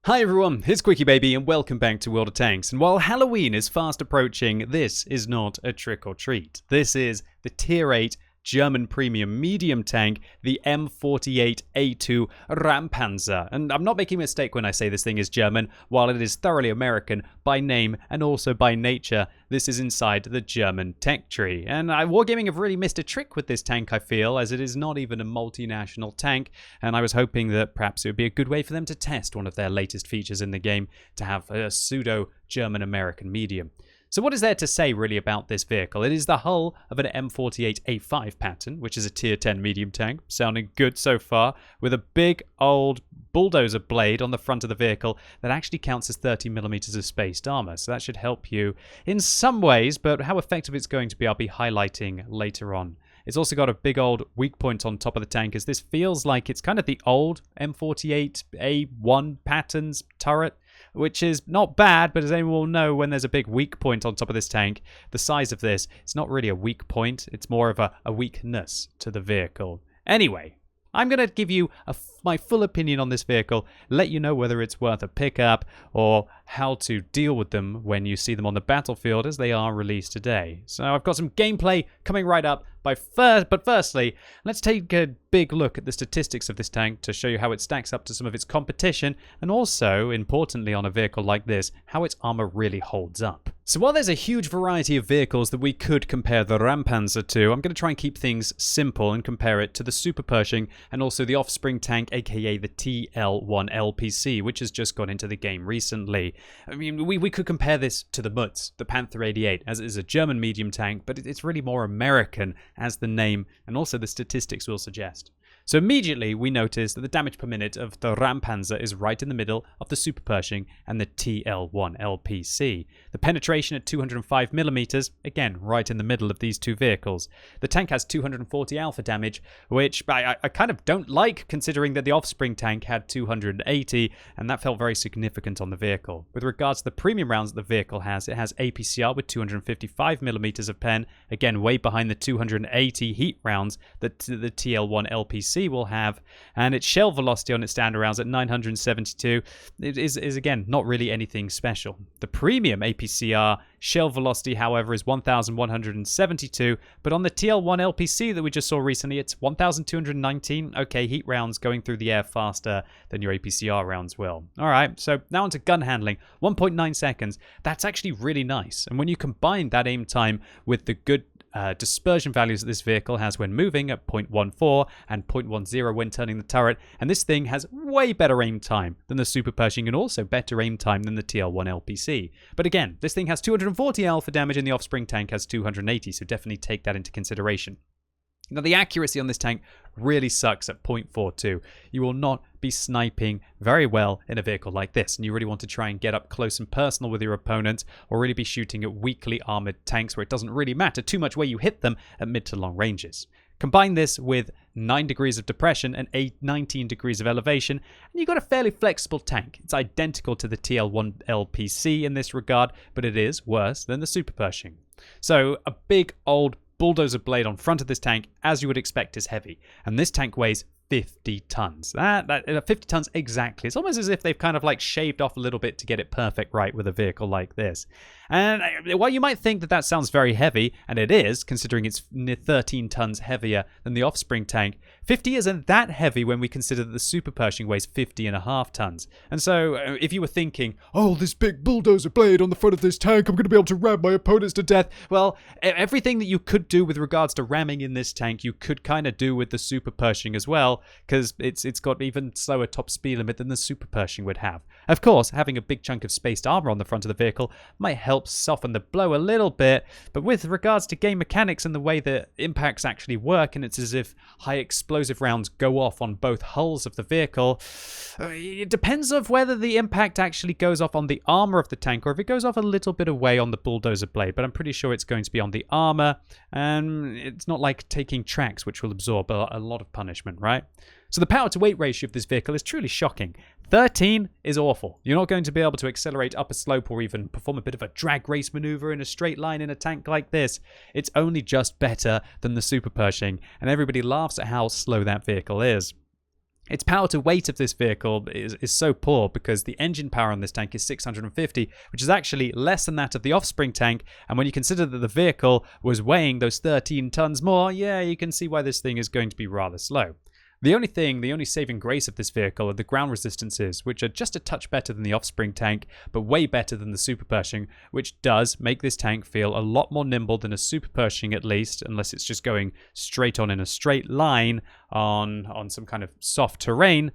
Hi everyone, it's QuickyBaby and welcome back to World of Tanks. And while Halloween is fast approaching, this is not a trick or treat. This is the Tier 8 German premium medium tank, the M48A2 Raumpanzer. And I'm not making a mistake when I say this thing is German. While it is thoroughly American by name and also by nature, this is inside the German tech tree. And Wargaming have really missed a trick with this tank, I feel, as it is not even a multinational tank. And I was hoping that perhaps it would be a good way for them to test one of their latest features in the game, to have a pseudo-German-American medium. So what is there to say really about this vehicle? It is the hull of an M48A5 pattern, which is a tier 10 medium tank, sounding good so far, with a big old bulldozer blade on the front of the vehicle that actually counts as 30mm of spaced armor. So that should help you in some ways, but how effective it's going to be I'll be highlighting later on. It's also got a big old weak point on top of the tank, as this feels like it's kind of the old M48A1 patterns turret, which is not bad, but as anyone will know, when there's a big weak point on top of this tank, the size of this, it's not really a weak point, it's more of a weakness to the vehicle. Anyway, I'm going to give you my full opinion on this vehicle, let you know whether it's worth a pickup or how to deal with them when you see them on the battlefield as they are released today. So I've got some gameplay coming right up, but firstly, let's take a big look at the statistics of this tank to show you how it stacks up to some of its competition, and also, importantly on a vehicle like this, how its armor really holds up. So while there's a huge variety of vehicles that we could compare the Raumpanzer to, I'm going to try and keep things simple and compare it to the Super Pershing and also the Offspring tank, aka the TL1 LPC, which has just gone into the game recently. I mean, we could compare this to the Mutz, the Panther 88, as it is a German medium tank, but it's really more American, as the name and also the statistics will suggest. So immediately we notice that the damage per minute of the Raumpanzer is right in the middle of the Super Pershing and the TL1 LPC. The penetration at 205mm, again right in the middle of these two vehicles. The tank has 240 alpha damage, which I kind of don't like, considering that the Offspring tank had 280, and that felt very significant on the vehicle. With regards to the premium rounds that the vehicle has, it has APCR with 255mm of pen, again way behind the 280 heat rounds that the TL1 LPC will have, and its shell velocity on its standard rounds at 972 is again not really anything special. The premium APCR shell velocity, however, is 1172, but on the TL1 LPC that we just saw recently, it's 1219. Okay, heat rounds going through the air faster than your APCR rounds will. Alright, so now onto gun handling. 1.9 seconds. That's actually really nice, and when you combine that aim time with the good dispersion values that this vehicle has when moving at 0.14 and 0.10 when turning the turret, and this thing has way better aim time than the Super Pershing and also better aim time than the TL1 LPC. But again, this thing has 240 alpha damage and the Offspring tank has 280, so definitely take that into consideration. Now, the accuracy on this tank really sucks at 0.42. You will not be sniping very well in a vehicle like this, and you really want to try and get up close and personal with your opponent, or really be shooting at weakly armored tanks where it doesn't really matter too much where you hit them at mid to long ranges. Combine this with 9 degrees of depression and 19 degrees of elevation, and you've got a fairly flexible tank. It's identical to the TL1 LPC in this regard, but it is worse than the Super Pershing. So a big old bulldozer blade on front of this tank, as you would expect, is heavy, and this tank weighs 50 tons. 50 tons exactly. It's almost as if they've kind of like shaved off a little bit to get it perfect right with a vehicle like this. And while you might think that that sounds very heavy, and it is, considering it's near 13 tons heavier than the Offspring tank, 50 isn't that heavy when we consider that the Super Pershing weighs 50.5 tons. And so if you were thinking, oh, this big bulldozer blade on the front of this tank, I'm going to be able to ram my opponents to death. Well, everything that you could do with regards to ramming in this tank, you could kind of do with the Super Pershing as well, because it's got even slower top speed limit than the Super Pershing would have. Of course, having a big chunk of spaced armor on the front of the vehicle might help soften the blow a little bit, but with regards to game mechanics and the way that impacts actually work, and it's as if high explosive rounds go off on both hulls of the vehicle, it depends on whether the impact actually goes off on the armor of the tank or if it goes off a little bit away on the bulldozer blade, but I'm pretty sure it's going to be on the armor, and it's not like taking tracks, which will absorb a lot of punishment, right? So the power to weight ratio of this vehicle is truly shocking. 13 is awful. You're not going to be able to accelerate up a slope or even perform a bit of a drag race maneuver in a straight line in a tank like this. It's only just better than the Super Pershing, and everybody laughs at how slow that vehicle is. its power to weight of this vehicle is so poor because the engine power on this tank is 650, which is actually less than that of the Offspring tank. And when you consider that the vehicle was weighing those 13 tons more, yeah, you can see why this thing is going to be rather slow. The only saving grace of this vehicle are the ground resistances, which are just a touch better than the Offspring tank, but way better than the Super Pershing, which does make this tank feel a lot more nimble than a Super Pershing at least, unless it's just going straight on in a straight line on some kind of soft terrain,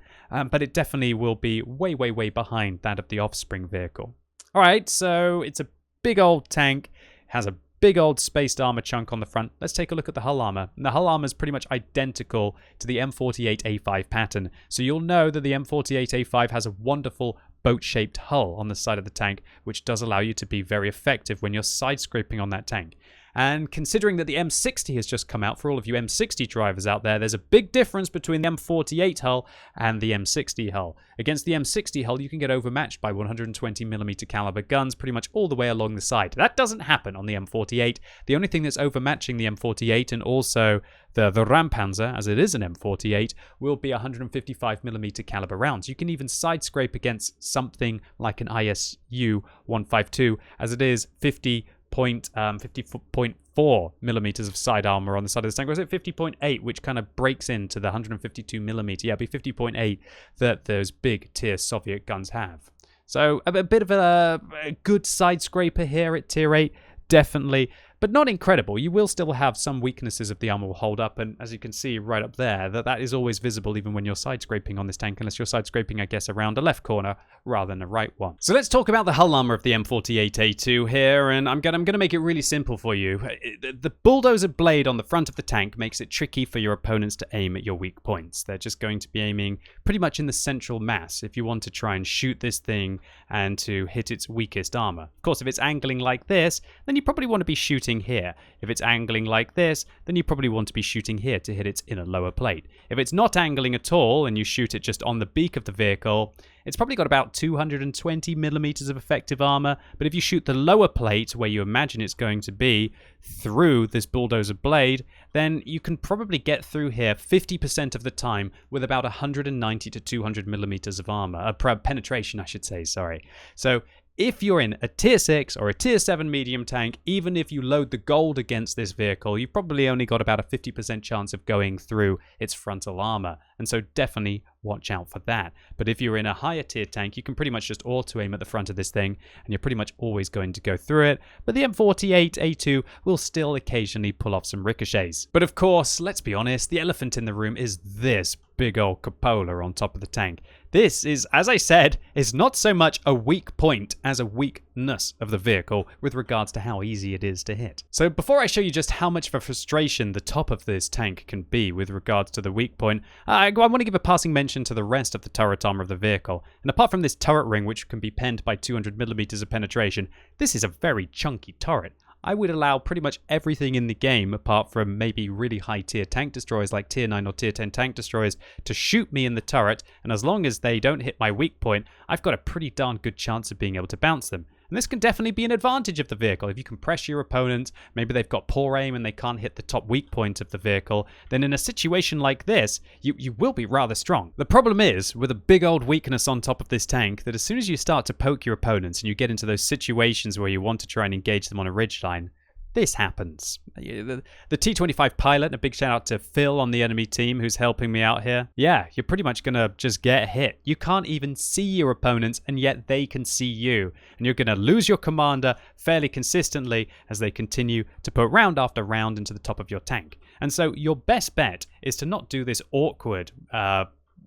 but it definitely will be way, way, way behind that of the Offspring vehicle. Alright, so it's a big old tank, has a big old spaced armor chunk on the front. Let's take a look at the hull armor. And the hull armor is pretty much identical to the M48A5 pattern. So you'll know that the M48A5 has a wonderful boat-shaped hull on the side of the tank, which does allow you to be very effective when you're side-scraping on that tank. And considering that the M60 has just come out, for all of you M60 drivers out there, there's a big difference between the M48 hull and the M60 hull. Against the M60 hull, you can get overmatched by 120mm caliber guns pretty much all the way along the side. That doesn't happen on the M48. The only thing that's overmatching the M48 and also the Raumpanzer, as it is an M48, will be 155mm caliber rounds. You can even side scrape against something like an ISU 152, as it is 50.4 millimeters of side armor on the side of the tank, or is it 50.8, which kind of breaks into the 152mm? Yeah, it'd be 50.8 that those big tier Soviet guns have. So a bit of a good side scraper here at tier 8, definitely, but not incredible. You will still have some weaknesses of the armor will hold up, and as you can see right up there, that is always visible even when you're side scraping on this tank, unless you're side scraping, I guess, around a left corner rather than a right one. So let's talk about the hull armor of the M48A2 here, and I'm gonna make it really simple for you. The bulldozer blade on the front of the tank makes it tricky for your opponents to aim at your weak points. They're just going to be aiming pretty much in the central mass if you want to try and shoot this thing and to hit its weakest armor. Of course, if it's angling like this, then you probably want to be shooting here. If it's angling like this, then you probably want to be shooting here to hit its inner lower plate. If it's not angling at all and you shoot it just on the beak of the vehicle, it's probably got about 220mm of effective armor, but if you shoot the lower plate where you imagine it's going to be through this bulldozer blade, then you can probably get through here 50% of the time with about 190 to 200mm of armor, penetration I should say, sorry. So if you're in a tier 6 or a tier 7 medium tank, even if you load the gold against this vehicle, you've probably only got about a 50% chance of going through its frontal armor. And so definitely watch out for that. But if you're in a higher tier tank, you can pretty much just auto aim at the front of this thing, and you're pretty much always going to go through it. But the M48A2 will still occasionally pull off some ricochets. But of course, let's be honest, the elephant in the room is this big old cupola on top of the tank. This is, as I said, is not so much a weak point as a weakness of the vehicle with regards to how easy it is to hit. So before I show you just how much of a frustration the top of this tank can be with regards to the weak point, I want to give a passing mention to the rest of the turret armor of the vehicle. And apart from this turret ring, which can be penned by 200mm of penetration, this is a very chunky turret. I would allow pretty much everything in the game, apart from maybe really high tier tank destroyers like tier 9 or tier 10 tank destroyers, to shoot me in the turret, and as long as they don't hit my weak point, I've got a pretty darn good chance of being able to bounce them. And this can definitely be an advantage of the vehicle. If you can pressure your opponent, maybe they've got poor aim and they can't hit the top weak point of the vehicle, then in a situation like this, you will be rather strong. The problem is, with a big old weakness on top of this tank, that as soon as you start to poke your opponents and you get into those situations where you want to try and engage them on a ridgeline, this happens. The T-25 pilot, and a big shout out to Phil on the enemy team who's helping me out here. Yeah, you're pretty much gonna just get hit. You can't even see your opponents, and yet they can see you. And you're gonna lose your commander fairly consistently as they continue to put round after round into the top of your tank. And so your best bet is to not do this awkward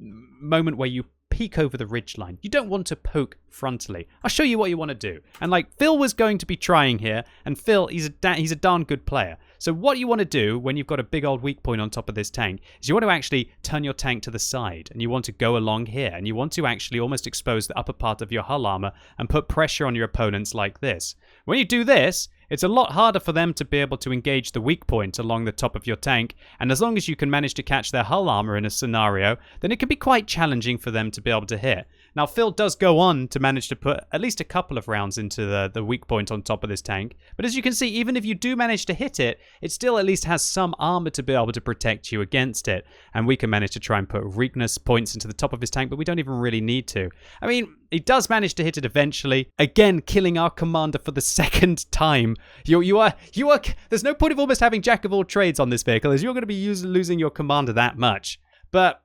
moment where you peek over the ridgeline. You don't want to poke frontally. I'll show you what you want to do. And like Phil was going to be trying here, and Phil, he's a darn good player. So what you want to do when you've got a big old weak point on top of this tank is you want to actually turn your tank to the side, and you want to go along here, and you want to actually almost expose the upper part of your hull armor and put pressure on your opponents like this. When you do this, it's a lot harder for them to be able to engage the weak point along the top of your tank, and as long as you can manage to catch their hull armor in a scenario, then it can be quite challenging for them to be able to hit. Now, Phil does go on to manage to put at least a couple of rounds into the weak point on top of this tank. But as you can see, even if you do manage to hit it, it still at least has some armor to be able to protect you against it. And we can manage to try and put weakness points into the top of his tank, but we don't even really need to. I mean, he does manage to hit it eventually. Again, killing our commander for the second time. There's no point of almost having jack of all trades on this vehicle, as you're going to be losing your commander that much. But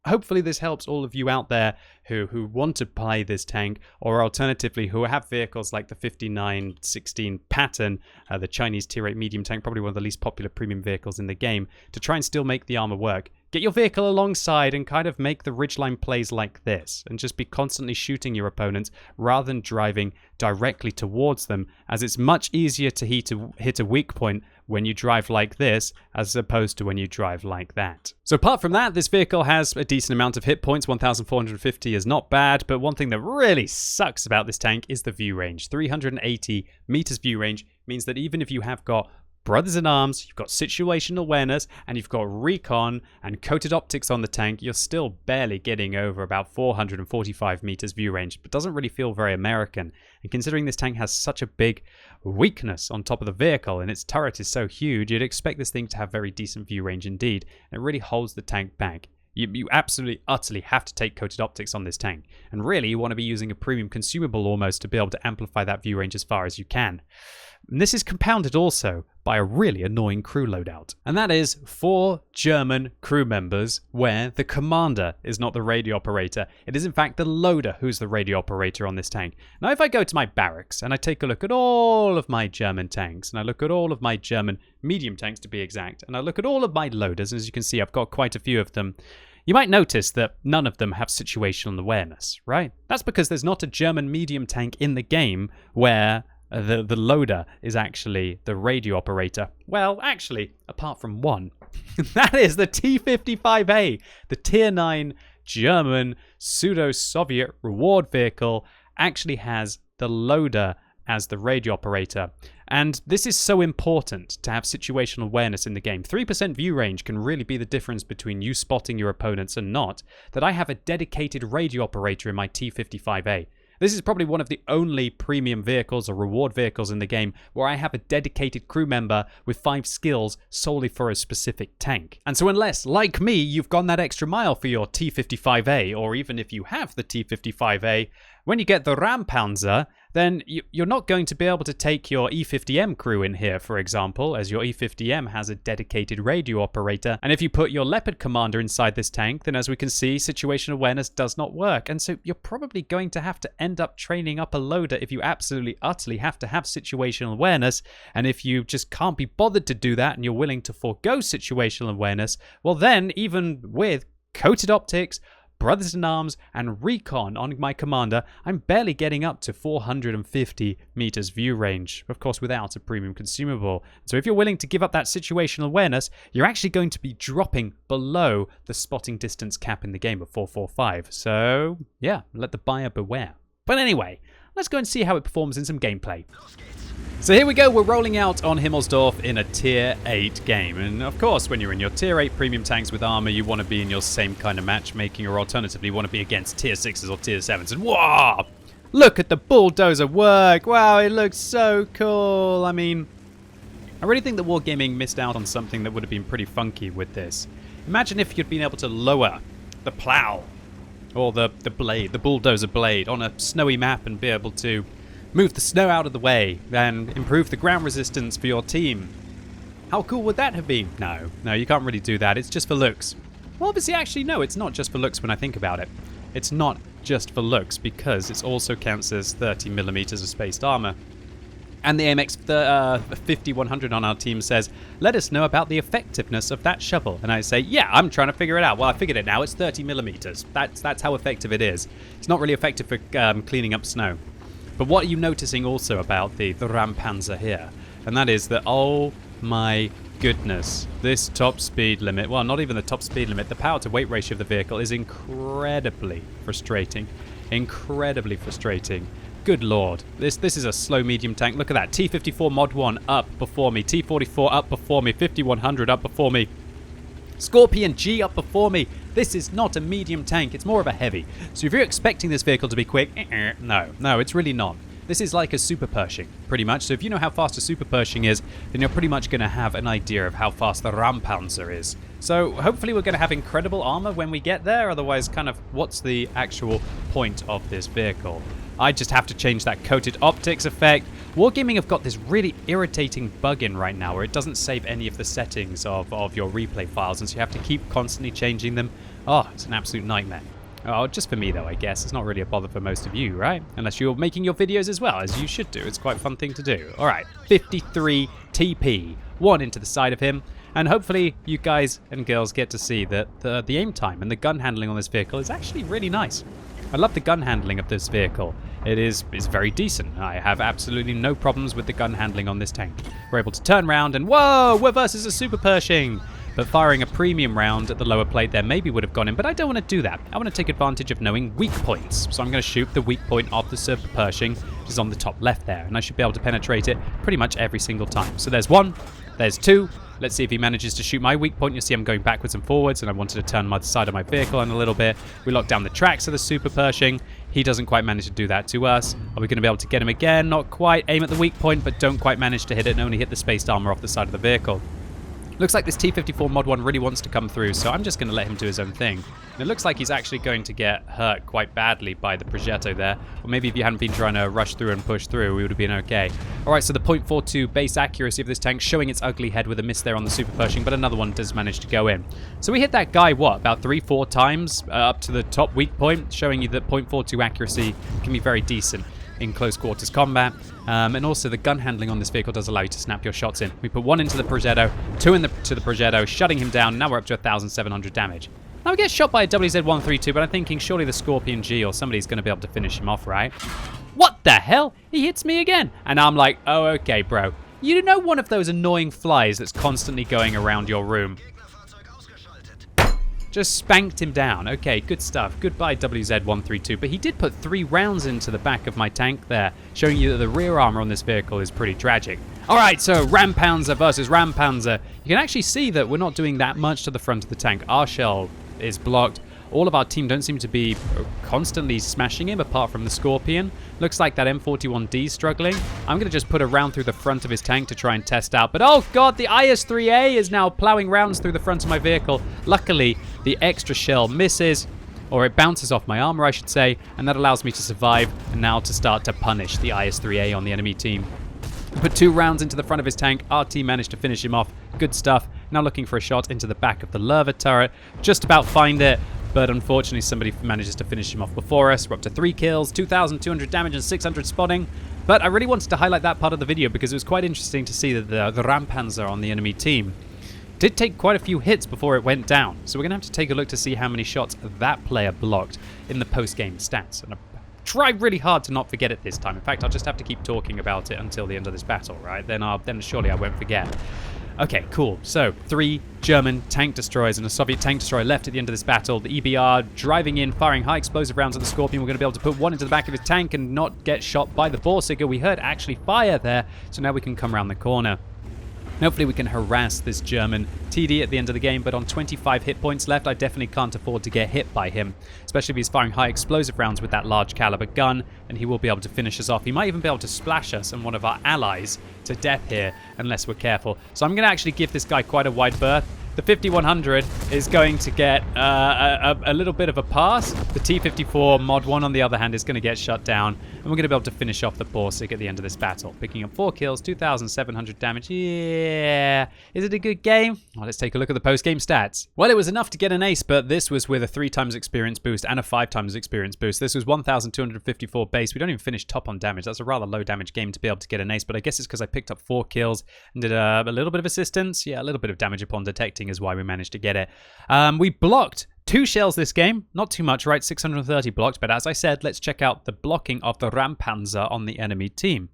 hopefully this helps all of you out there who want to play this tank, or alternatively who have vehicles like the 5916 Pattern, the Chinese tier 8 medium tank, probably one of the least popular premium vehicles in the game, to try and still make the armor work. Get your vehicle alongside and kind of make the ridgeline plays like this, and just be constantly shooting your opponents rather than driving directly towards them, as it's much easier to hit a weak point when you drive like this as opposed to when you drive like that. So apart from that, this vehicle has a decent amount of hit points. 1,450 is not bad, but one thing that really sucks about this tank is the view range. 380 meters view range means that even if you have got Brothers in Arms, you've got situational awareness, and you've got recon and coated optics on the tank, you're still barely getting over about 445 meters view range, but doesn't really feel very American. And considering this tank has such a big weakness on top of the vehicle and its turret is so huge, you'd expect this thing to have very decent view range indeed, and it really holds the tank back. You absolutely, utterly have to take coated optics on this tank. And really, you want to be using a premium consumable almost to be able to amplify that view range as far as you can. And this is compounded also by a really annoying crew loadout. And that is 4 German crew members where the commander is not the radio operator. It is in fact the loader who's the radio operator on this tank. Now if I go to my barracks and I take a look at all of my German tanks, and I look at all of my German medium tanks to be exact, and I look at all of my loaders, and as you can see I've got quite a few of them, you might notice that none of them have situational awareness, right? That's because there's not a German medium tank in the game where the loader is actually the radio operator. Well, actually, apart from one. That is the T-55A, the Tier 9 German pseudo-Soviet reward vehicle, actually has the loader as the radio operator. And this is so important to have situational awareness in the game. 3% view range can really be the difference between you spotting your opponents and not, that I have a dedicated radio operator in my T-55A. This is probably one of the only premium vehicles or reward vehicles in the game where I have a dedicated crew member with 5 skills solely for a specific tank. And so unless, like me, you've gone that extra mile for your T-55A, or even if you have the T-55A, when you get the Raumpanzer, then you're not going to be able to take your E50M crew in here, for example, as your E50M has a dedicated radio operator. And if you put your Leopard commander inside this tank, then as we can see, situational awareness does not work. And so you're probably going to have to end up training up a loader if you absolutely, utterly have to have situational awareness. And if you just can't be bothered to do that and you're willing to forego situational awareness, well then, even with coated optics, Brothers in Arms, and recon on my commander, I'm barely getting up to 450 meters view range, of course without a premium consumable. So if you're willing to give up that situational awareness, you're actually going to be dropping below the spotting distance cap in the game of 445. So yeah, let the buyer beware. But anyway, let's go and see how it performs in some gameplay. So here we go, we're rolling out on Himmelsdorf in a Tier 8 game. And of course, when you're in your Tier 8 premium tanks with armor, you want to be in your same kind of matchmaking, or alternatively, you want to be against Tier 6s or Tier 7s. And wow! Look at the bulldozer work! Wow, it looks so cool! I mean, I really think that Wargaming missed out on something that would have been pretty funky with this. Imagine if you'd been able to lower the plow, or the blade, the bulldozer blade, on a snowy map and be able to move the snow out of the way and improve the ground resistance for your team. How cool would that have been? No, you can't really do that. It's just for looks. Well, obviously, actually, no, it's not just for looks when I think about it. It's not just for looks because it also counts as 30 millimeters of spaced armor. And the AMX 5100 on our team says, let us know about the effectiveness of that shovel. And I say, yeah, I'm trying to figure it out. Well, I figured it now. It's 30 millimeters. That's how effective it is. It's not really effective for cleaning up snow. But what are you noticing also about the Raumpanzer here? And that is that, oh my goodness, this top speed limit, well, not even the top speed limit, the power to weight ratio of the vehicle is incredibly frustrating. Incredibly frustrating. Good lord. This is a slow medium tank. Look at that. T54 Mod 1 up before me. T44 up before me. 5100 up before me. Scorpion G up before me. This is not a medium tank, it's more of a heavy. So if you're expecting this vehicle to be quick, no, it's really not. This is like a Super Pershing, pretty much. So if you know how fast a Super Pershing is, then you're pretty much going to have an idea of how fast the Raumpanzer is. So hopefully we're going to have incredible armor when we get there. Otherwise, kind of, what's the actual point of this vehicle? I just have to change that coated optics effect. Wargaming have got this really irritating bug in right now where it doesn't save any of the settings of your replay files, and so you have to keep constantly changing them. Oh, it's an absolute nightmare. Oh, just for me though, I guess. It's not really a bother for most of you, right? Unless you're making your videos as well, as you should do. It's quite a fun thing to do. All right, 53 TP. One into the side of him. And hopefully you guys and girls get to see that the aim time and the gun handling on this vehicle is actually really nice. I love the gun handling of this vehicle. It is very decent. I have absolutely no problems with the gun handling on this tank. We're able to turn around and whoa, we're versus a Super Pershing. But firing a premium round at the lower plate there maybe would have gone in, but I don't want to do that. I want to take advantage of knowing weak points. So I'm going to shoot the weak point of the Super Pershing, which is on the top left there, and I should be able to penetrate it pretty much every single time. So there's one, there's two. Let's see if he manages to shoot my weak point. You'll see I'm going backwards and forwards, and I wanted to turn my side of my vehicle in a little bit. We lock down the tracks of the Super Pershing. He doesn't quite manage to do that to us. Are we going to be able to get him again? Not quite. Aim at the weak point, but don't quite manage to hit it and only hit the spaced armor off the side of the vehicle. Looks like this T-54 Mod 1 really wants to come through, so I'm just going to let him do his own thing. And it looks like he's actually going to get hurt quite badly by the Progetto there. Or maybe if you hadn't been trying to rush through and push through, we would have been okay. Alright, so the .42 base accuracy of this tank showing its ugly head with a miss there on the Super Pershing, but another one does manage to go in. So we hit that guy, what, about 3-4 times up to the top weak point, showing you that .42 accuracy can be very decent in close quarters combat, and also the gun handling on this vehicle does allow you to snap your shots in. We put one into the Progetto, two to the Progetto, shutting him down. Now we're up to 1,700 damage. Now we get shot by a WZ-132, but I'm thinking surely the Scorpion G or somebody's going to be able to finish him off, right? What the hell? He hits me again. And I'm like, oh, okay, bro. You know one of those annoying flies that's constantly going around your room? Just spanked him down. Okay, good stuff. Goodbye, WZ-132. But he did put 3 rounds into the back of my tank there, showing you that the rear armor on this vehicle is pretty tragic. All right, so Raumpanzer versus Raumpanzer. You can actually see that we're not doing that much to the front of the tank. Our shell is blocked. All of our team don't seem to be constantly smashing him, apart from the Scorpion. Looks like that M41D is struggling. I'm going to just put a round through the front of his tank to try and test out. But oh god, the IS-3A is now plowing rounds through the front of my vehicle. Luckily, the extra shell misses, or it bounces off my armor, I should say, and that allows me to survive and now to start to punish the IS-3A on the enemy team. Put 2 rounds into the front of his tank. Our team managed to finish him off. Good stuff. Now looking for a shot into the back of the Lerva turret. Just about find it. But unfortunately, somebody manages to finish him off before us. We're up to 3 kills, 2,200 damage, and 600 spotting. But I really wanted to highlight that part of the video because it was quite interesting to see that the Raumpanzer on the enemy team did take quite a few hits before it went down. So we're going to have to take a look to see how many shots that player blocked in the post-game stats. And I tried really hard to not forget it this time. In fact, I'll just have to keep talking about it until the end of this battle, right? Then surely I won't forget. Okay, cool. So, 3 German tank destroyers and a Soviet tank destroyer left at the end of this battle. The EBR driving in, firing high explosive rounds at the Scorpion. We're going to be able to put one into the back of his tank and not get shot by the Borsiger. We heard actually fire there, so now we can come around the corner. Hopefully we can harass this German TD at the end of the game, but on 25 hit points left, I definitely can't afford to get hit by him, especially if he's firing high explosive rounds with that large caliber gun, and he will be able to finish us off. He might even be able to splash us and one of our allies to death here, unless we're careful. So I'm going to actually give this guy quite a wide berth. The 5100 is going to get a little bit of a pass. The T-54 Mod 1, on the other hand, is going to get shut down. And we're going to be able to finish off the Borsig at the end of this battle. Picking up 4 kills, 2,700 damage. Yeah. Is it a good game? Well, let's take a look at the post-game stats. Well, it was enough to get an ace, but this was with a 3x experience boost and a 5x experience boost. This was 1,254 base. We don't even finish top on damage. That's a rather low damage game to be able to get an ace, but I guess it's because I picked up 4 kills and did a little bit of assistance. Yeah, a little bit of damage upon detecting is why we managed to get it. We blocked 2 shells this game. Not too much, right? 630 blocked. But as I said, let's check out the blocking of the Raumpanzer on the enemy team.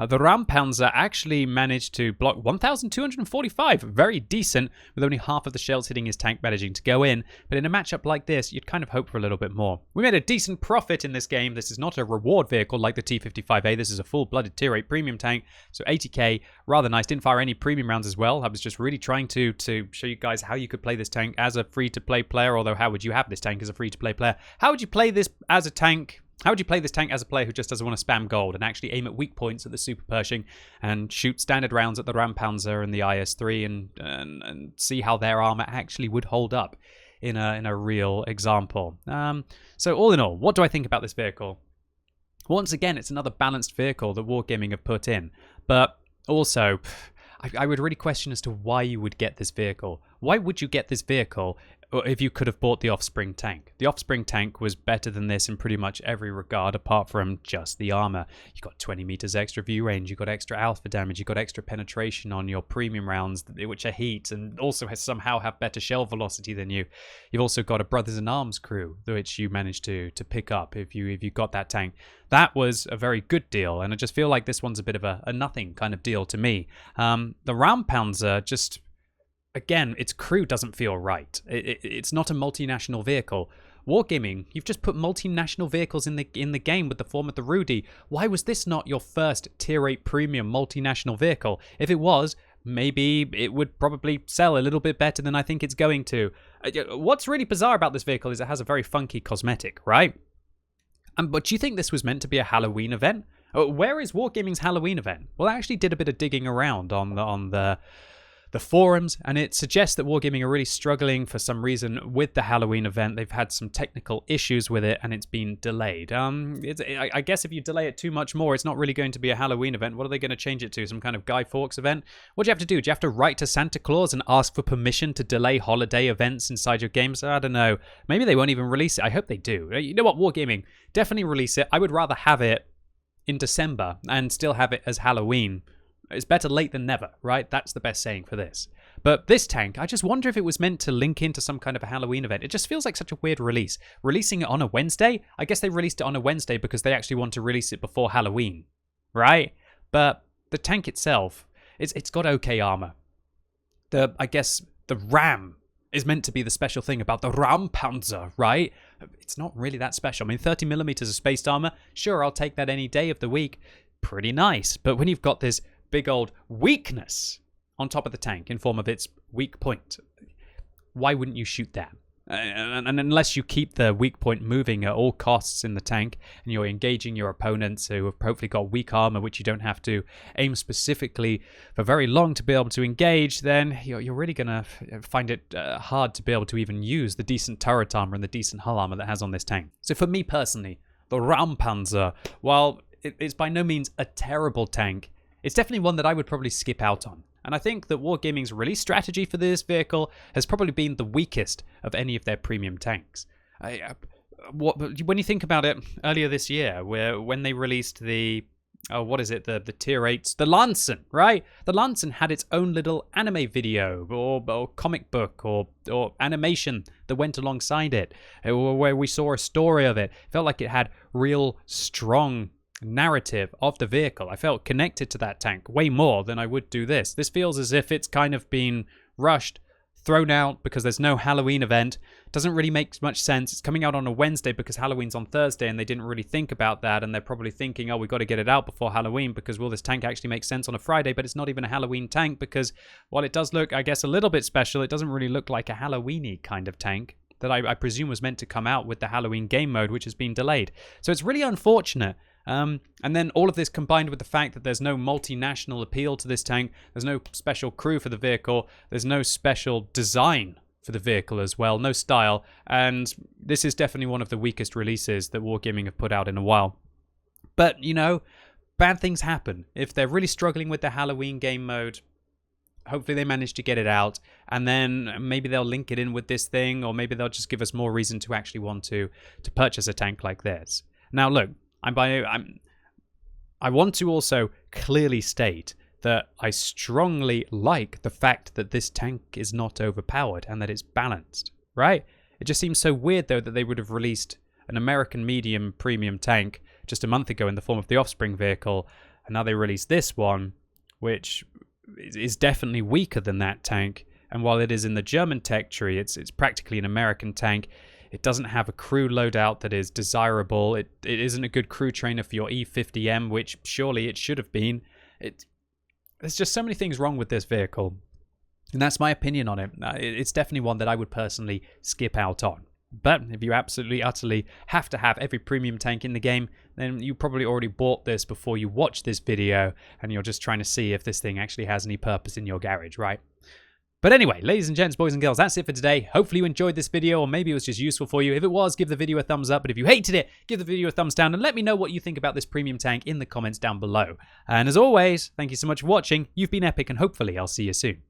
The Raumpanzer actually managed to block 1,245, very decent, with only half of the shells hitting his tank managing to go in. But in a matchup like this, you'd kind of hope for a little bit more. We made a decent profit in this game. This is not a reward vehicle like the T-55A. This is a full-blooded Tier 8 premium tank, so 80k, rather nice. Didn't fire any premium rounds as well. I was just really trying to show you guys how you could play this tank as a free-to-play player, although how would you have this tank as a free-to-play player? How would you play this as a tank? How would you play this tank as a player who just doesn't want to spam gold and actually aim at weak points at the Super Pershing and shoot standard rounds at the Raumpanzer and the IS-3 and see how their armor actually would hold up in a real example? So all in all, what do I think about this vehicle? Once again, it's another balanced vehicle that Wargaming have put in, but also I would really question as to why you would get this vehicle. Why would you get this vehicle if you could have bought the Offspring tank? The Offspring tank was better than this in pretty much every regard apart from just the armor. You got 20 meters extra view range, you got extra alpha damage, you got extra penetration on your premium rounds, which are heat and also somehow have better shell velocity than you. You've also got a Brothers in Arms crew, which you managed to pick up if you got that tank. That was a very good deal, and I just feel like this one's a bit of a nothing kind of deal to me. The Raumpanzer just... Again, its crew doesn't feel right. It's not a multinational vehicle. Wargaming, you've just put multinational vehicles in the game with the form of the Rudy. Why was this not your first Tier 8 premium multinational vehicle? If it was, maybe it would probably sell a little bit better than I think it's going to. What's really bizarre about this vehicle is it has a very funky cosmetic, right? But do you think this was meant to be a Halloween event? Where is Wargaming's Halloween event? Well, I actually did a bit of digging around on the forums, and it suggests that Wargaming are really struggling for some reason with the Halloween event. They've had some technical issues with it, and it's been delayed. I guess if you delay it too much more, it's not really going to be a Halloween event. What are they going to change it to? Some kind of Guy Fawkes event? What do you have to do? Do you have to write to Santa Claus and ask for permission to delay holiday events inside your games? I don't know. Maybe they won't even release it. I hope they do. You know what, Wargaming? Definitely release it. I would rather have it in December and still have it as Halloween. It's better late than never, right? That's the best saying for this. But this tank, I just wonder if it was meant to link into some kind of a Halloween event. It just feels like such a weird release. Releasing it on a Wednesday? I guess they released it on a Wednesday because they actually want to release it before Halloween, right? But the tank itself, it's got okay armor. I guess the RAM is meant to be the special thing about the Raumpanzer, right? It's not really that special. I mean, 30 millimeters of spaced armor, sure, I'll take that any day of the week. Pretty nice. But when you've got this big old weakness on top of the tank in form of its weak point, why wouldn't you shoot that? And unless you keep the weak point moving at all costs in the tank and you're engaging your opponents who have hopefully got weak armor, which you don't have to aim specifically for very long to be able to engage, then you're really going to find it hard to be able to even use the decent turret armor and the decent hull armor that has on this tank. So for me personally, the Raumpanzer, while it's by no means a terrible tank, it's definitely one that I would probably skip out on. And I think that Wargaming's release strategy for this vehicle has probably been the weakest of any of their premium tanks. When you think about it, earlier this year, when they released the Tier 8s, the Lansen, right? The Lansen had its own little anime video or comic book or animation that went alongside it, where we saw a story of it. It felt like it had real strong narrative of the vehicle. I felt connected to that tank way more than I would do this. This feels as if it's kind of been rushed, thrown out because there's no Halloween event. Doesn't really make much sense. It's coming out on a Wednesday because Halloween's on Thursday and they didn't really think about that, and they're probably thinking, oh, we've got to get it out before Halloween because, well, this tank actually makes sense on a Friday, but it's not even a Halloween tank because while it does look, I guess, a little bit special, it doesn't really look like a Halloween-y kind of tank that I presume was meant to come out with the Halloween game mode, which has been delayed. So it's really unfortunate. And then all of this combined with the fact that there's no multinational appeal to this tank, there's no special crew for the vehicle, there's no special design for the vehicle as well, no style, and this is definitely one of the weakest releases that Wargaming have put out in a while. But, you know, bad things happen. If they're really struggling with the Halloween game mode, hopefully they manage to get it out, and then maybe they'll link it in with this thing, or maybe they'll just give us more reason to actually want to purchase a tank like this. Now, look, I want to also clearly state that I strongly like the fact that this tank is not overpowered and that it's balanced, right? It just seems so weird, though, that they would have released an American medium premium tank just a month ago in the form of the Offspring vehicle And now they released this one, which is definitely weaker than that tank. And while it is in the German tech tree, it's practically an American tank. It doesn't have a crew loadout that is desirable. It isn't a good crew trainer for your E50M, which surely it should have been. There's just so many things wrong with this vehicle. And that's my opinion on it. It's definitely one that I would personally skip out on. But if you absolutely, utterly have to have every premium tank in the game, then you probably already bought this before you watched this video, and you're just trying to see if this thing actually has any purpose in your garage, right? But anyway, ladies and gents, boys and girls, that's it for today. Hopefully you enjoyed this video, or maybe it was just useful for you. If it was, give the video a thumbs up. But if you hated it, give the video a thumbs down, and let me know what you think about this premium tank in the comments down below. And as always, thank you so much for watching. You've been epic, and hopefully I'll see you soon.